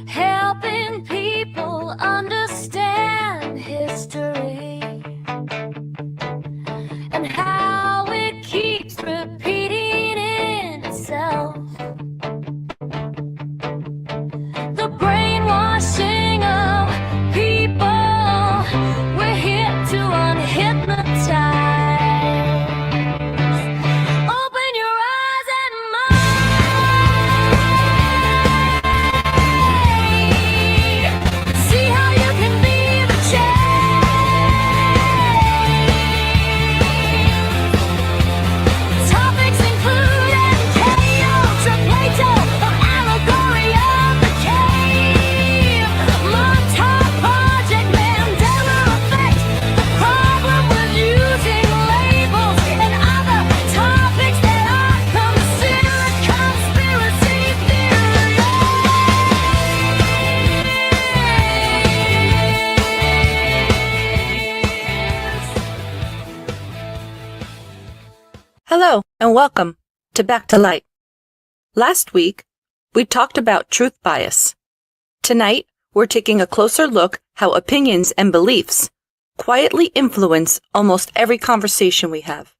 Helping people understand history and how it keeps repeating itself. The brainwashing of people, we're here to unhypnotize. Open your eyes and mind. See how you can be the change. Topics include chaos, or Plato, or allegory of the cave. Montauk Project, Mandela effect, the problem with using labels, and other topics that are considered conspiracy theories. Hello, and welcome to Back to Light. Last week, we talked about truth bias. Tonight, we're taking a closer look how opinions and beliefs quietly influence almost every conversation we have.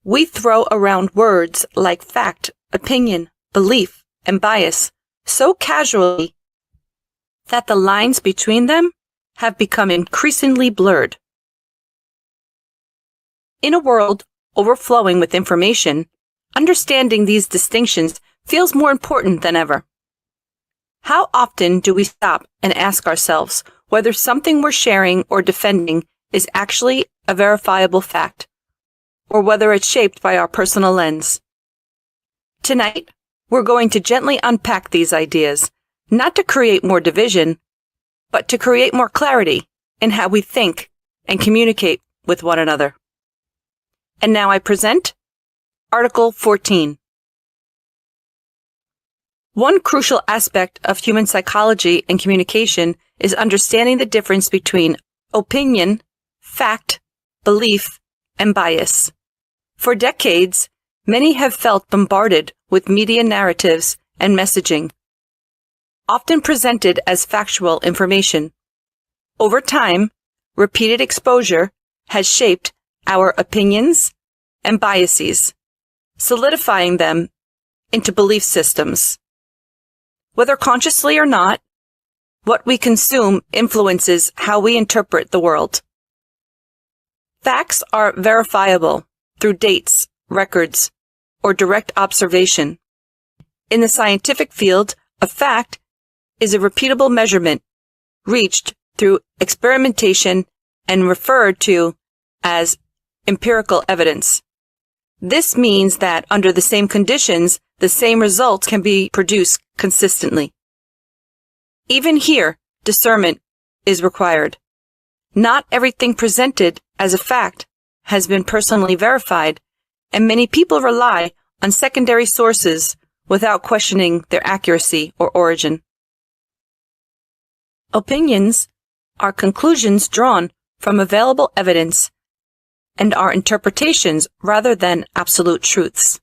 We throw around words like fact, opinion, belief, and bias so casually that the lines between them have become increasingly blurred. In a world overflowing with information, understanding these distinctions feels more important than ever. How often do we stop and ask ourselves whether something we're sharing or defending is actually a verifiable fact, or whether it's shaped by our personal lens? Tonight, we're going to gently unpack these ideas, not to create more division, but to create more clarity in how we think and communicate with one another. And now I present Article 14. One crucial aspect of human psychology and communication is understanding the difference between opinion, fact, belief, and bias. For decades, many have felt bombarded with media narratives and messaging, often presented as factual information. Over time, repeated exposure has shaped our opinions and biases, solidifying them into belief systems. Whether consciously or not, what we consume influences how we interpret the world. Facts are verifiable through dates, records, or direct observation. In the scientific field, a fact is a repeatable measurement reached through experimentation and referred to as empirical evidence. This means that under the same conditions, the same results can be produced consistently. Even here, discernment is required. Not everything presented as a fact has been personally verified, and many people rely on secondary sources without questioning their accuracy or origin. Opinions are conclusions drawn from available evidence and are interpretations rather than absolute truths.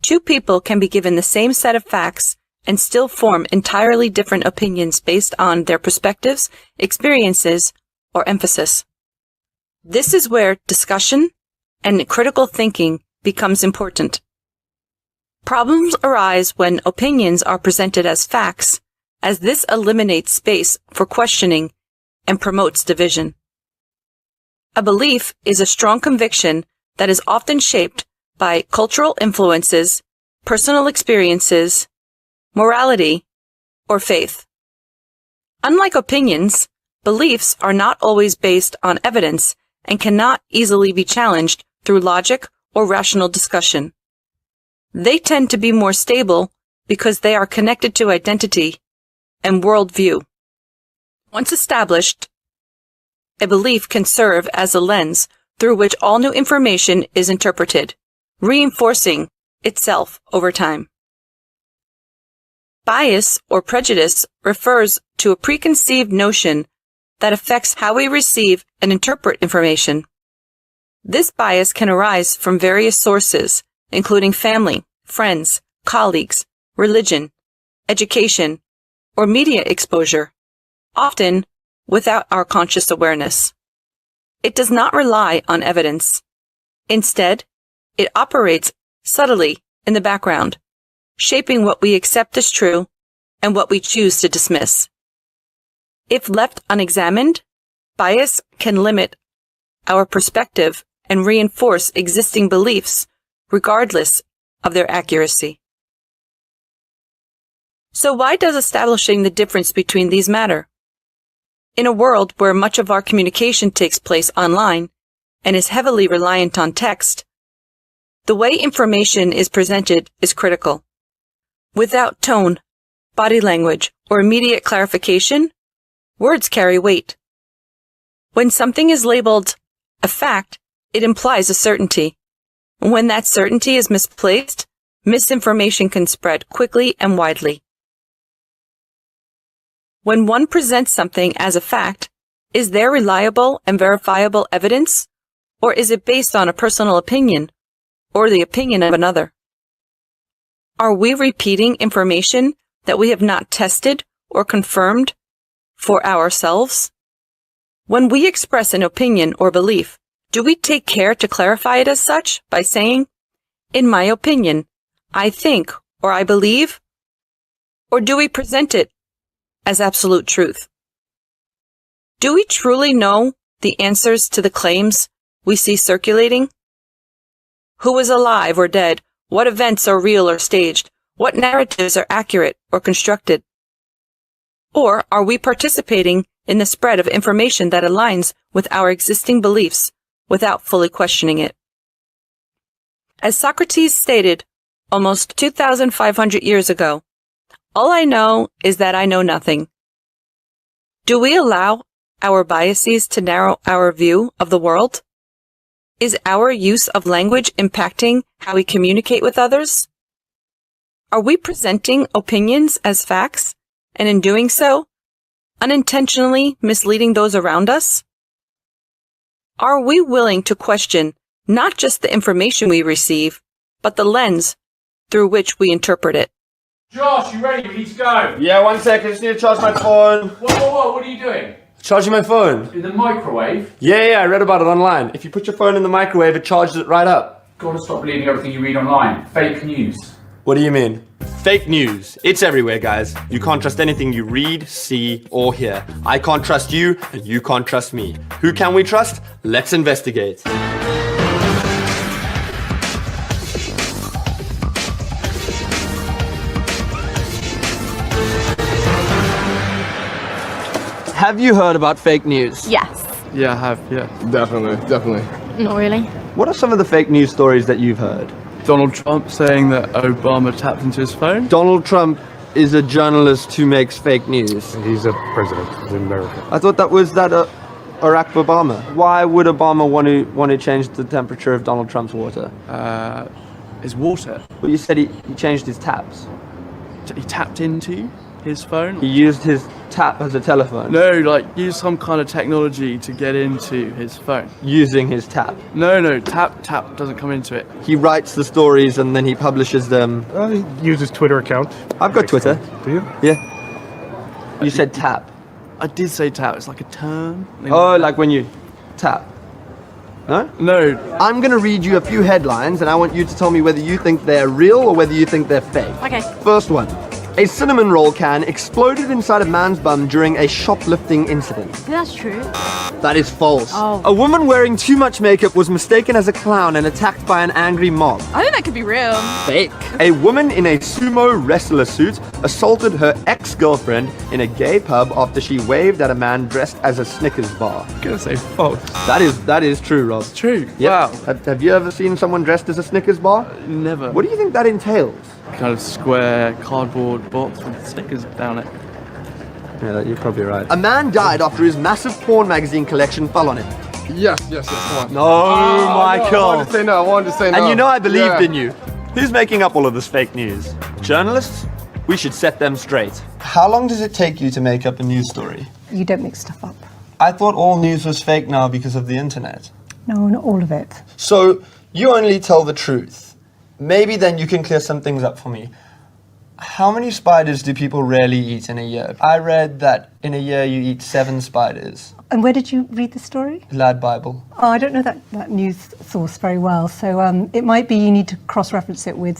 Two people can be given the same set of facts and still form entirely different opinions based on their perspectives, experiences, or emphasis. This is where discussion and critical thinking becomes important. Problems arise when opinions are presented as facts, as this eliminates space for questioning and promotes division. A belief is a strong conviction that is often shaped by cultural influences, personal experiences, morality, or faith. Unlike opinions, beliefs are not always based on evidence and cannot easily be challenged through logic or rational discussion. They tend to be more stable because they are connected to identity and worldview. Once established, a belief can serve as a lens through which all new information is interpreted, reinforcing itself over time. Bias or prejudice refers to a preconceived notion that affects how we receive and interpret information. This bias can arise from various sources, including family, friends, colleagues, religion, education, or media exposure, often without our conscious awareness. It does not rely on evidence. Instead, it operates subtly in the background, shaping what we accept as true and what we choose to dismiss. If left unexamined, bias can limit our perspective and reinforce existing beliefs, regardless of their accuracy. So why does establishing the difference between these matter? In a world where much of our communication takes place online and is heavily reliant on text, the way information is presented is critical. Without tone, body language, or immediate clarification, words carry weight. When something is labeled a fact, it implies a certainty. When that certainty is misplaced, misinformation can spread quickly and widely. When one presents something as a fact, is there reliable and verifiable evidence, or is it based on a personal opinion or the opinion of another? Are we repeating information that we have not tested or confirmed for ourselves? When we express an opinion or belief, do we take care to clarify it as such by saying, "In my opinion, I think or I believe"? Or do we present it as absolute truth? Do we truly know the answers to the claims we see circulating? Who is alive or dead? What events are real or staged? What narratives are accurate or constructed? Or are we participating in the spread of information that aligns with our existing beliefs without fully questioning it? As Socrates stated almost 2,500 years ago, "All I know is that I know nothing." Do we allow our biases to narrow our view of the world? Is our use of language impacting how we communicate with others? Are we presenting opinions as facts, and in doing so, unintentionally misleading those around us? Are we willing to question not just the information we receive, but the lens through which we interpret it? Josh, you ready? We need to go. Yeah, 1 second. Just need to charge my phone. Whoa, what are you doing? Charging my phone. In the microwave? Yeah, I read about it online. If you put your phone in the microwave, it charges it right up. Gotta stop believing everything you read online. Fake news. What do you mean? Fake news. It's everywhere, guys. You can't trust anything you read, see, or hear. I can't trust you, and you can't trust me. Who can we trust? Let's investigate. Have you heard about fake news? Yes. Yeah, I have, yeah. Definitely. Not really. What are some of the fake news stories that you've heard? Donald Trump saying that Obama tapped into his phone. Donald Trump is a journalist who makes fake news. He's a president of America. I thought that was Barack Obama. Why would Obama want to change the temperature of Donald Trump's water? His water. Well, you said he changed his taps. He tapped into his phone? He used his tap as a telephone. No, like, use some kind of technology to get into his phone. Using his tap. No, tap doesn't come into it. He writes the stories and then he publishes them. He uses Twitter account. I've got Twitter. Do you? Yeah. You said tap. I did say tap, it's like a term. Oh, like when you tap. No? No. I'm going to read you a few headlines and I want you to tell me whether you think they're real or whether you think they're fake. Okay. First one. A cinnamon roll can exploded inside a man's bum during a shoplifting incident. That's true. That is false. Oh. A woman wearing too much makeup was mistaken as a clown and attacked by an angry mob. I think that could be real. Fake. A woman in a sumo wrestler suit assaulted her ex-girlfriend in a gay pub after she waved at a man dressed as a Snickers bar. I'm gonna say false. That is true, Rob. It's true. Yep. Wow. Have you ever seen someone dressed as a Snickers bar? Never. What do you think that entails? Kind of square cardboard box with stickers down it. Yeah, you're probably right. A man died after his massive porn magazine collection fell on him. Yes, come on. No, Michael. I wanted to say no. And you know I believed Yeah. in you. Who's making up all of this fake news? Journalists? We should set them straight. How long does it take you to make up a news story? You don't make stuff up. I thought all news was fake now because of the internet. No, not all of it. So, you only tell the truth. maybe then you can clear some things up for me. How many spiders do people really eat in a year? I read that in a year you eat 7 spiders. And where did you read the story? Lad Bible. Oh, I don't know that news source very well, so it might be you need to cross-reference it with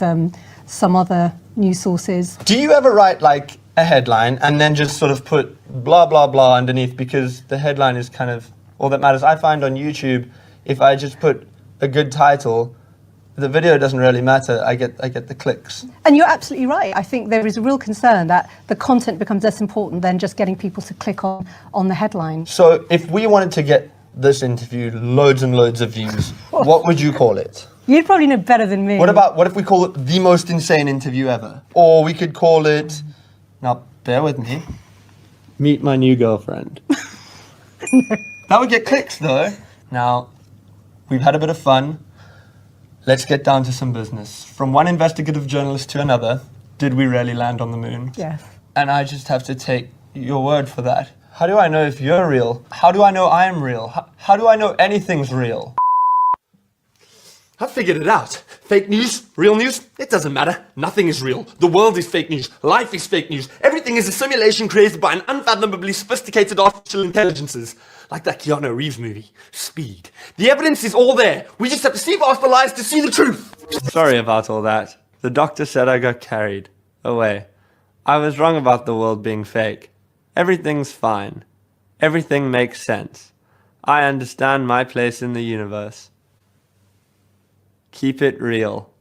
some other news sources. Do you ever write like a headline and then just sort of put blah, blah, blah underneath because the headline is kind of all that matters? I find on YouTube, if I just put a good title, the video doesn't really matter. I get the clicks. And you're absolutely right. I think there is a real concern that the content becomes less important than just getting people to click on the headline. So if we wanted to get this interview loads and loads of views, what would you call it? You'd probably know better than me. What if we call it the most insane interview ever? Or we could call it, now bear with me, meet my new girlfriend. That would get clicks though. Now, we've had a bit of fun. Let's get down to some business. From one investigative journalist to another, did we really land on the moon? Yes. And I just have to take your word for that. How do I know if you're real? How do I know I'm real? How do I know anything's real? I figured it out. Fake news, real news, it doesn't matter. Nothing is real. The world is fake news. Life is fake news. Everything is a simulation created by an unfathomably sophisticated artificial intelligences. Like that Keanu Reeves movie, Speed. The evidence is all there. We just have to see past the lies to see the truth. Sorry about all that. The doctor said I got carried away. I was wrong about the world being fake. Everything's fine. Everything makes sense. I understand my place in the universe. Keep it real.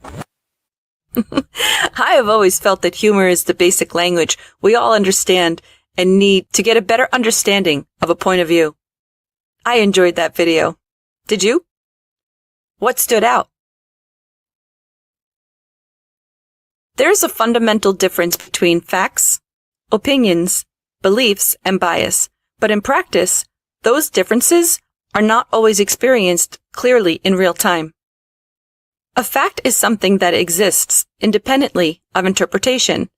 I have always felt that humor is the basic language we all understand and need to get a better understanding of a point of view. I enjoyed that video. Did you? What stood out? There is a fundamental difference between facts, opinions, beliefs, and bias, but in practice, those differences are not always experienced clearly in real time. A fact is something that exists independently of interpretation.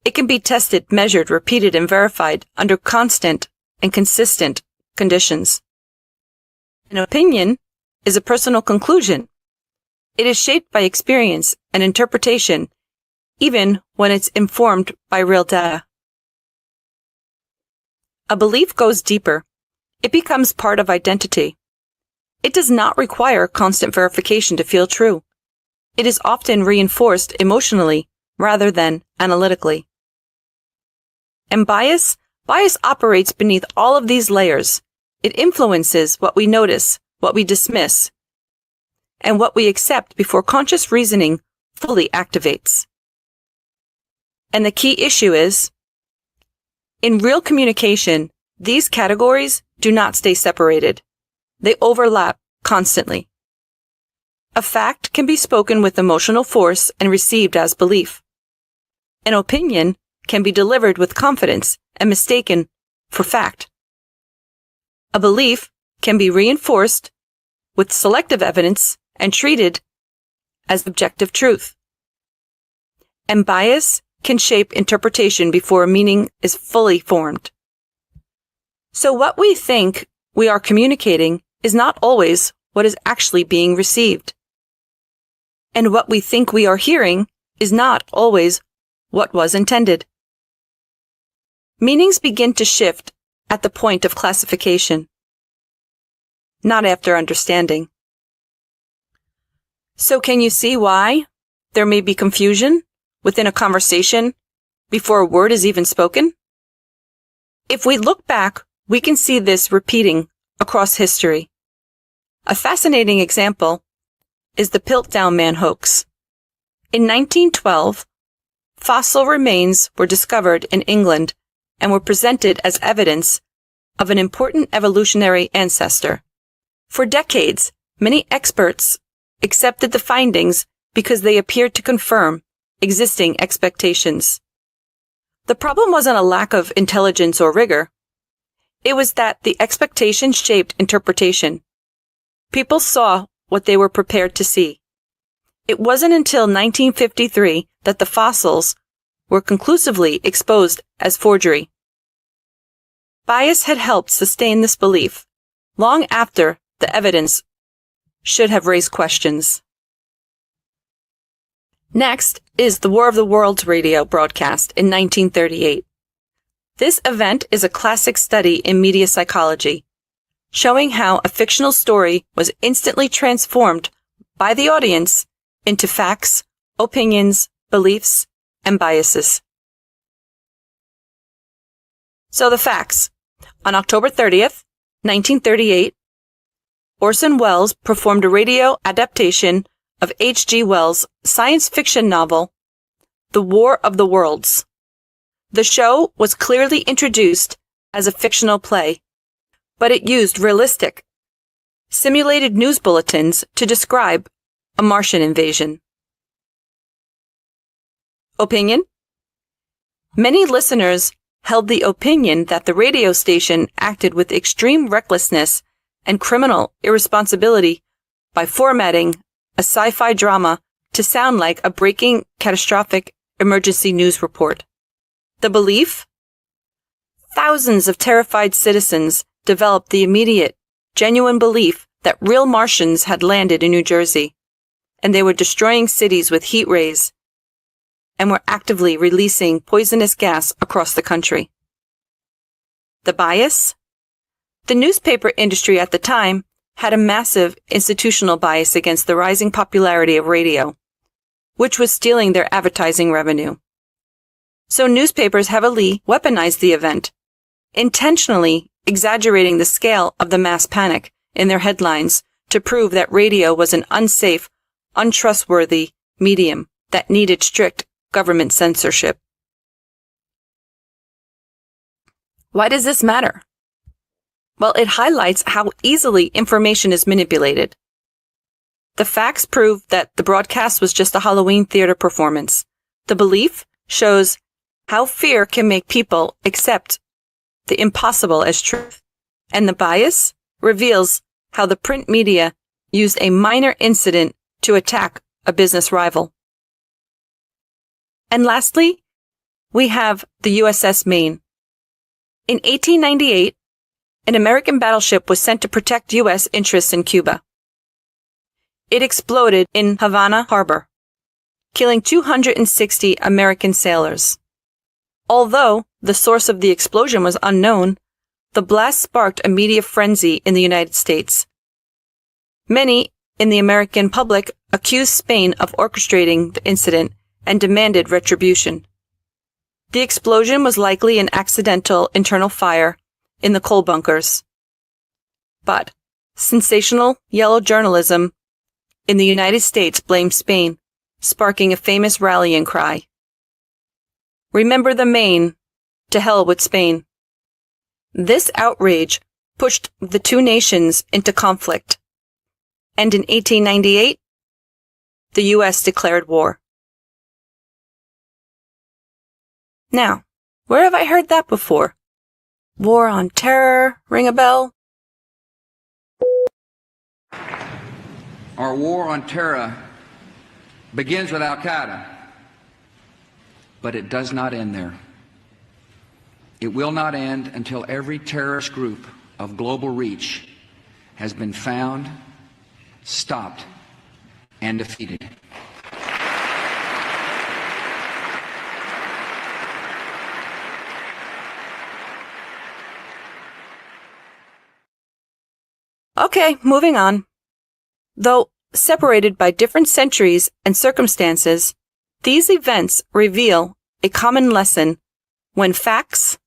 It can be tested, measured, repeated, and verified under constant and consistent conditions. An opinion is a personal conclusion. It is shaped by experience and interpretation, even when it's informed by real data. A belief goes deeper. It becomes part of identity. It does not require constant verification to feel true. It is often reinforced emotionally rather than analytically. And bias operates beneath all of these layers. It influences what we notice, what we dismiss, and what we accept before conscious reasoning fully activates. And the key issue is, in real communication, these categories do not stay separated. They overlap constantly. A fact can be spoken with emotional force and received as belief. An opinion can be delivered with confidence and mistaken for fact. A belief can be reinforced with selective evidence and treated as objective truth. And bias can shape interpretation before a meaning is fully formed. So what we think we are communicating is not always what is actually being received. And what we think we are hearing is not always what was intended. Meanings begin to shift at the point of classification, not after understanding. So can you see why there may be confusion within a conversation before a word is even spoken? If we look back, we can see this repeating across history. A fascinating example is the Piltdown Man hoax. In 1912, fossil remains were discovered in England and were presented as evidence of an important evolutionary ancestor. For decades, many experts accepted the findings because they appeared to confirm existing expectations. The problem wasn't a lack of intelligence or rigor. It was that the expectation shaped interpretation. People saw what they were prepared to see. It wasn't until 1953 that the fossils were conclusively exposed as forgery. Bias had helped sustain this belief long after the evidence should have raised questions. Next is the War of the Worlds radio broadcast in 1938. This event is a classic study in media psychology, showing how a fictional story was instantly transformed by the audience into facts, opinions, beliefs, and biases. So the facts. On October 30th, 1938, Orson Welles performed a radio adaptation of H.G. Wells' science fiction novel, The War of the Worlds. The show was clearly introduced as a fictional play, but it used realistic, simulated news bulletins to describe a Martian invasion. Opinion? Many listeners held the opinion that the radio station acted with extreme recklessness and criminal irresponsibility by formatting a sci-fi drama to sound like a breaking, catastrophic emergency news report. The belief? Thousands of terrified citizens developed the immediate, genuine belief that real Martians had landed in New Jersey, and they were destroying cities with heat rays, and were actively releasing poisonous gas across the country. The bias? The newspaper industry at the time had a massive institutional bias against the rising popularity of radio, which was stealing their advertising revenue. So newspapers heavily weaponized the event, intentionally exaggerating the scale of the mass panic in their headlines to prove that radio was an unsafe, untrustworthy medium that needed strict government censorship. Why does this matter? Well, it highlights how easily information is manipulated. The facts prove that the broadcast was just a Halloween theater performance. The belief shows how fear can make people accept the impossible as truth. And the bias reveals how the print media used a minor incident to attack a business rival. And lastly, we have the USS Maine. In 1898, an American battleship was sent to protect U.S. interests in Cuba. It exploded in Havana Harbor, killing 260 American sailors. Although the source of the explosion was unknown, the blast sparked a media frenzy in the United States. Many in the American public accused Spain of orchestrating the incident and demanded retribution. The explosion was likely an accidental internal fire in the coal bunkers. But sensational yellow journalism in the United States blamed Spain, sparking a famous rallying cry. Remember the Maine, to hell with Spain. This outrage pushed the two nations into conflict, and in 1898, the U.S. declared war. Now, where have I heard that before? War on Terror, ring a bell? Our war on terror begins with Al-Qaeda, but it does not end there. It will not end until every terrorist group of global reach has been found, stopped, and defeated. Okay, moving on. Though separated by different centuries and circumstances, these events reveal a common lesson when facts,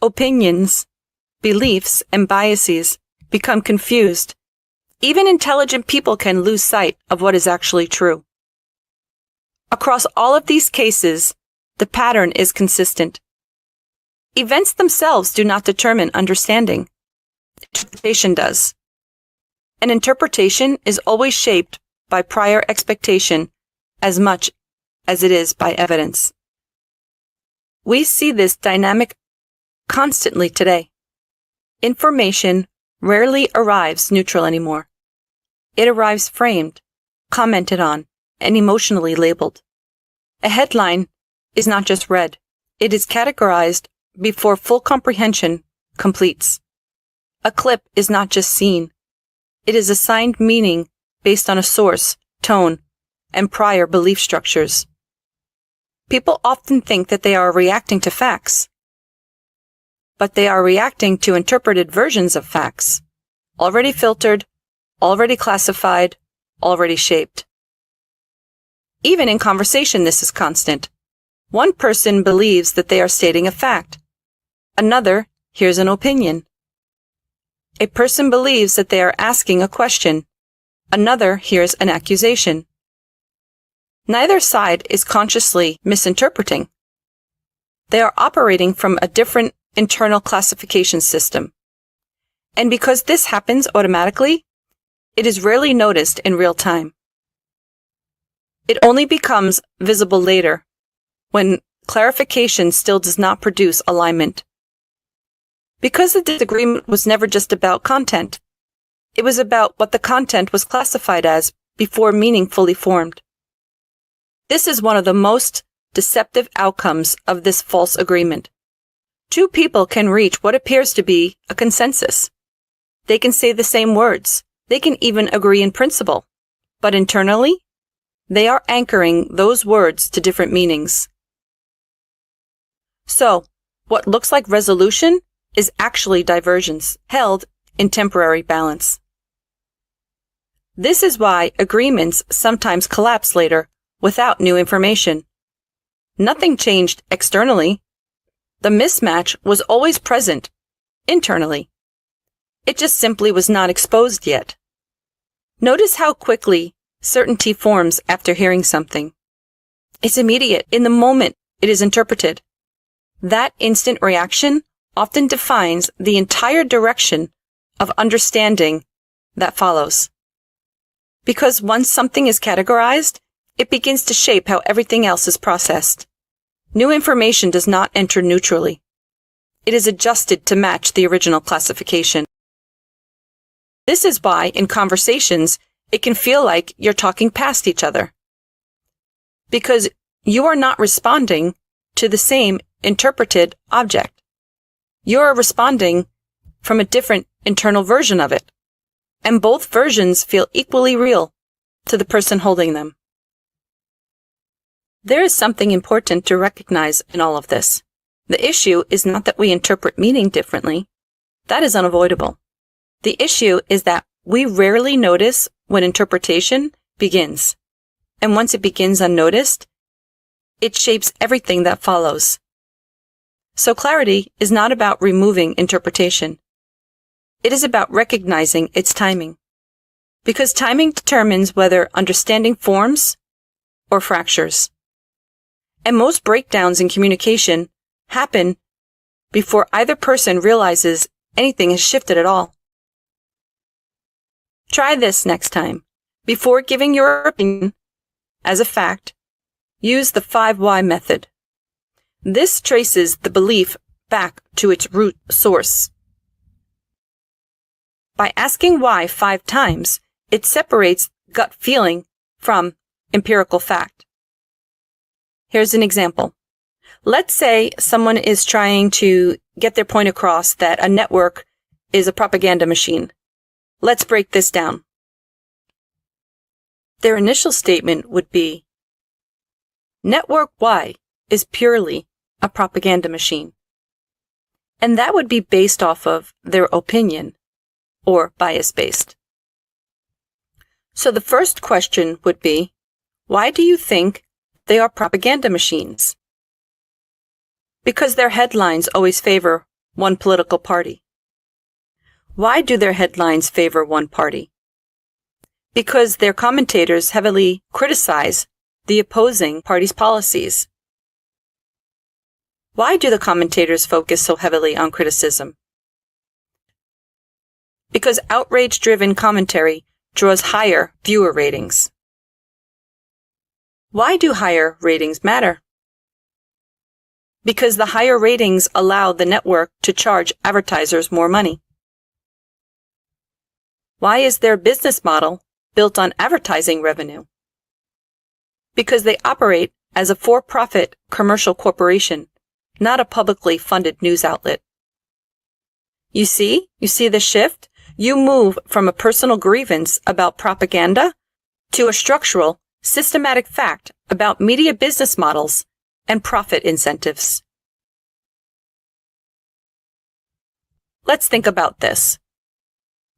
opinions, beliefs, and biases become confused. Even intelligent people can lose sight of what is actually true. Across all of these cases, the pattern is consistent. Events themselves do not determine understanding. Interpretation does. An interpretation is always shaped by prior expectation as much as it is by evidence. We see this dynamic constantly today. Information rarely arrives neutral anymore. It arrives framed, commented on, and emotionally labeled. A headline is not just read. It is categorized before full comprehension completes. A clip is not just seen. It is assigned meaning based on a source, tone, and prior belief structures. People often think that they are reacting to facts, but they are reacting to interpreted versions of facts, already filtered, already classified, already shaped. Even in conversation, this is constant. One person believes that they are stating a fact. Another hears an opinion. A person believes that they are asking a question. Another hears an accusation. Neither side is consciously misinterpreting. They are operating from a different internal classification system. And because this happens automatically, it is rarely noticed in real time. It only becomes visible later, when clarification still does not produce alignment. Because the disagreement was never just about content, it was about what the content was classified as before meaning fully formed. This is one of the most deceptive outcomes of this false agreement. Two people can reach what appears to be a consensus. They can say the same words. They can even agree in principle. But internally, they are anchoring those words to different meanings. So, what looks like resolution is actually divergence, held in temporary balance. This is why agreements sometimes collapse later without new information. Nothing changed externally. The mismatch was always present internally. It just simply was not exposed yet. Notice how quickly certainty forms after hearing something. It's immediate in the moment it is interpreted. That instant reaction often defines the entire direction of understanding that follows. Because once something is categorized, it begins to shape how everything else is processed. New information does not enter neutrally. It is adjusted to match the original classification. This is why, in conversations, it can feel like you're talking past each other. Because you are not responding to the same interpreted object. You are responding from a different internal version of it, and both versions feel equally real to the person holding them. There is something important to recognize in all of this. The issue is not that we interpret meaning differently. That is unavoidable. The issue is that we rarely notice when interpretation begins, and once it begins unnoticed, it shapes everything that follows. So clarity is not about removing interpretation. It is about recognizing its timing. Because timing determines whether understanding forms or fractures. And most breakdowns in communication happen before either person realizes anything has shifted at all. Try this next time. Before giving your opinion as a fact, use the 5 why method. This traces the belief back to its root source. By asking why 5 times, it separates gut feeling from empirical fact. Here's an example. Let's say someone is trying to get their point across that a network is a propaganda machine. Let's break this down. Their initial statement would be, Network Y is purely a propaganda machine. And that would be based off of their opinion, or bias-based. So the first question would be, why do you think they are propaganda machines? Because their headlines always favor one political party. Why do their headlines favor one party? Because their commentators heavily criticize the opposing party's policies. Why do the commentators focus so heavily on criticism? Because outrage-driven commentary draws higher viewer ratings. Why do higher ratings matter? Because the higher ratings allow the network to charge advertisers more money. Why is their business model built on advertising revenue? Because they operate as a for-profit commercial corporation, not a publicly funded news outlet. You see the shift? You move from a personal grievance about propaganda to a structural systematic fact about media business models and profit incentives. Let's think about this.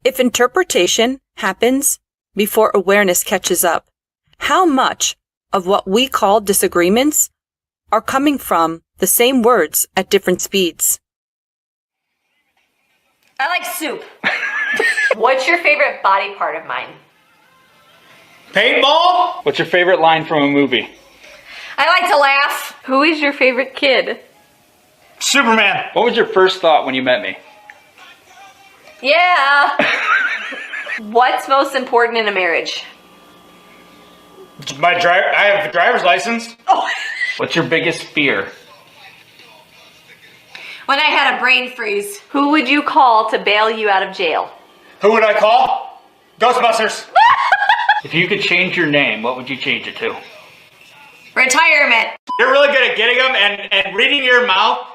If interpretation happens before awareness catches up, how much of what we call disagreements are coming from the same words at different speeds? I like soup. What's your favorite body part of mine? Paintball? What's your favorite line from a movie? I like to laugh. Who is your favorite kid? Superman. What was your first thought when you met me? Yeah. What's most important in a marriage? I have a driver's license. Oh. What's your biggest fear? When I had a brain freeze, who would you call to bail you out of jail? Who would I call? Ghostbusters. If you could change your name, what would you change it to? Retirement. You're really good at getting them and reading your mouth.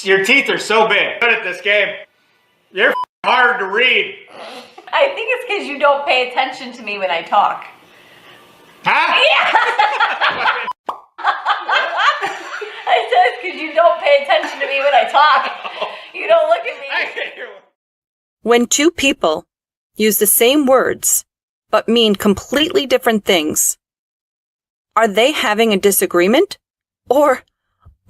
Your teeth are so big. Good at this game. You're hard to read. I think it's because you don't pay attention to me when I talk. Huh? Yeah. I said it's because you don't pay attention to me when I talk. You don't look at me. When two people use the same words but mean completely different things, are they having a disagreement, or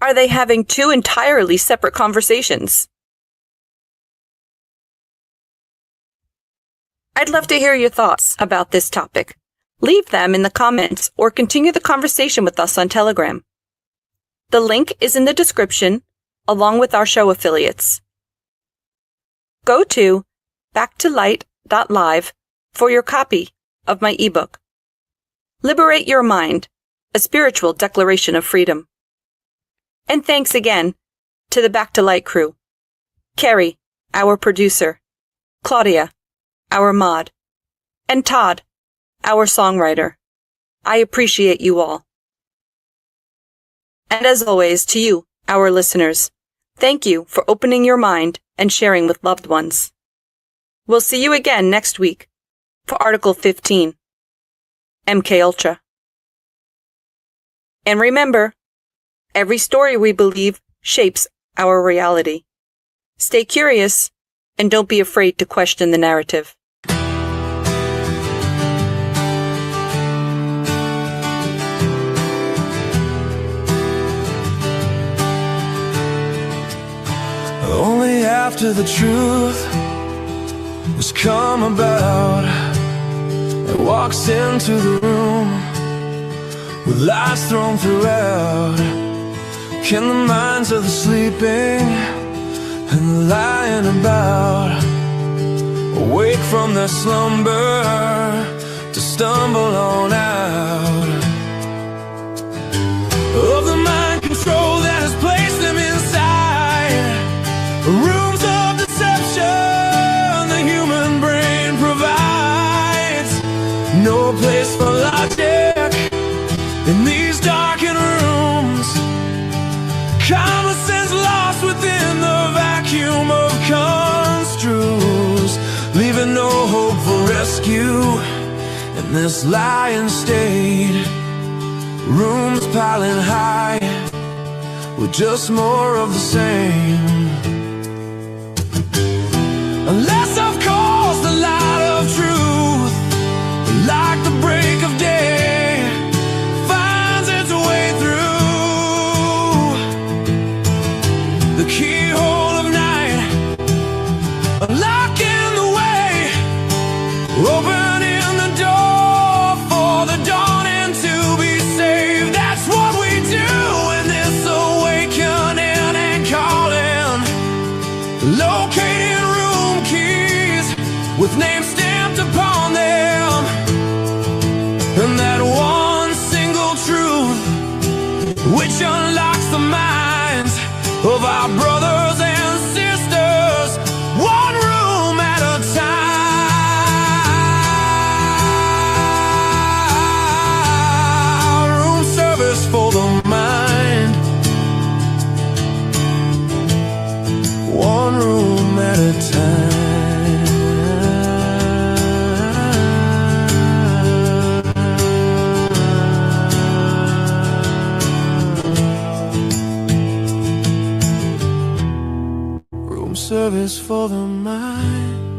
are they having two entirely separate conversations? I'd love to hear your thoughts about this topic. Leave them in the comments or continue the conversation with us on Telegram. The link is in the description, along with our show affiliates. Go to backtolight.live for your copy of my ebook, Liberate Your Mind, a Spiritual Declaration of Freedom. And thanks again to the Back to Light crew, Carrie, our producer, Claudia, our mod, and Todd, our songwriter. I appreciate you all. And as always, to you, our listeners, thank you for opening your mind and sharing with loved ones. We'll see you again next week for Article 15, MK Ultra. And remember, every story we believe shapes our reality. Stay curious and don't be afraid to question the narrative. Only after the truth has come about, it walks into the room with lies thrown throughout. Can the minds of the sleeping and the lying about awake from their slumber to stumble on out of the mind control that has placed them inside rooms of deception the human brain provides. No place for logic in these darkened rooms. Common sense lost within the vacuum of construes, leaving no hope for rescue in this lying state. Rooms piling high with just more of the same. Unless, of course, the light of truth, like the break of day, finds its way through the keyhole of night, unlocking the way, opening the door for the dawning to be saved. That's what we do in this awakening and calling, locating with names stamped upon them, and that one single truth which unlocks the minds of our brothers and sisters, one room at a time. Room service for the mind, one room at a time. service for the mind.